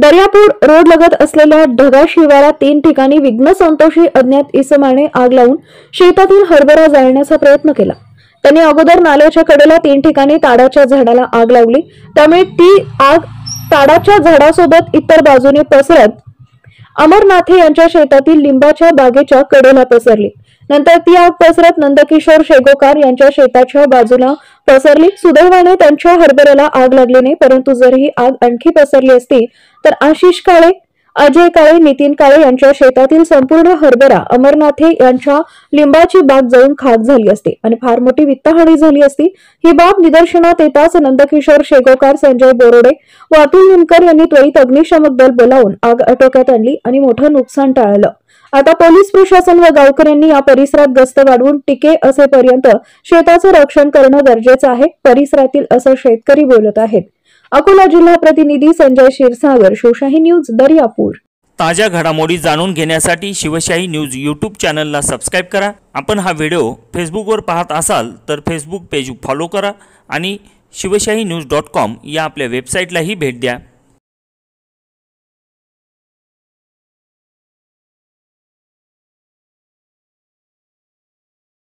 Daryapur road लगत असलेल्या ढगा शिवारात 3 ठिकाणी विघ्न संतोषी अज्ञात इसमाने आग लावून शेतातील हरभरा जाळण्याचा प्रयत्न केला। त्यांनी अगोदर नाल्याच्या कडेला 3 ठिकाणी ताडाच्या झाडाला आग लावली। त्यामुळे ती आग ताडाच्या झाडासोबत इतर बाजूने पसरत अमरनाथे यांच्या शेतातील लिंबाच्या बागेच्या कडेला पसरली। नंतर ती आग पसरत नंदकिशोर शेगोकार यांच्या शेताच्या बाजूला पसरली। सुदैवाने त्यांच्या हरभऱ्याला आग लागली नाही, परंतु जर ही आग आणखी पसरली असती तर आशिष काळे, अजय काळे, नितीन काळे यांच्या शेतातील संपूर्ण हरभरा अमरनाथे यांच्या लिंबाची बाग जळून खाक झाली असती आणि फार मोठी वित्तहानी झाली असती। ही बाब निदर्शनात येताच नंदकिशोर शेगोकार, संजय बोरोडे व अतुल निमकर यांनी त्वरित अग्निशमक दल बोलावून आग आटोक्यात आणली आणि मोठं नुकसान टाळलं। आता पोलीस प्रशासन व गावकऱ्यांनी या परिसरात गस्त वाढवून टिके असेपर्यंत शेताचं रक्षण करणं गरजेचं आहे, परिसरातील असं शेतकरी बोलत आहेत। अकोला जिल्हा प्रतिनिधी संजय क्षीरसागर, शिवशाही न्यूज, दर्यापूर। ताज्या घडामोडी जाणून घेण्यासाठी शिवशाही न्यूज यूट्यूब चॅनलला सबस्क्राइब करा। आपण हा व्हिडिओ फेसबुकवर पाहत असाल तर फेसबुक पेज फॉलो करा आणि शिवशाही news.com या आपल्या वेबसाईटलाही भेट द्या।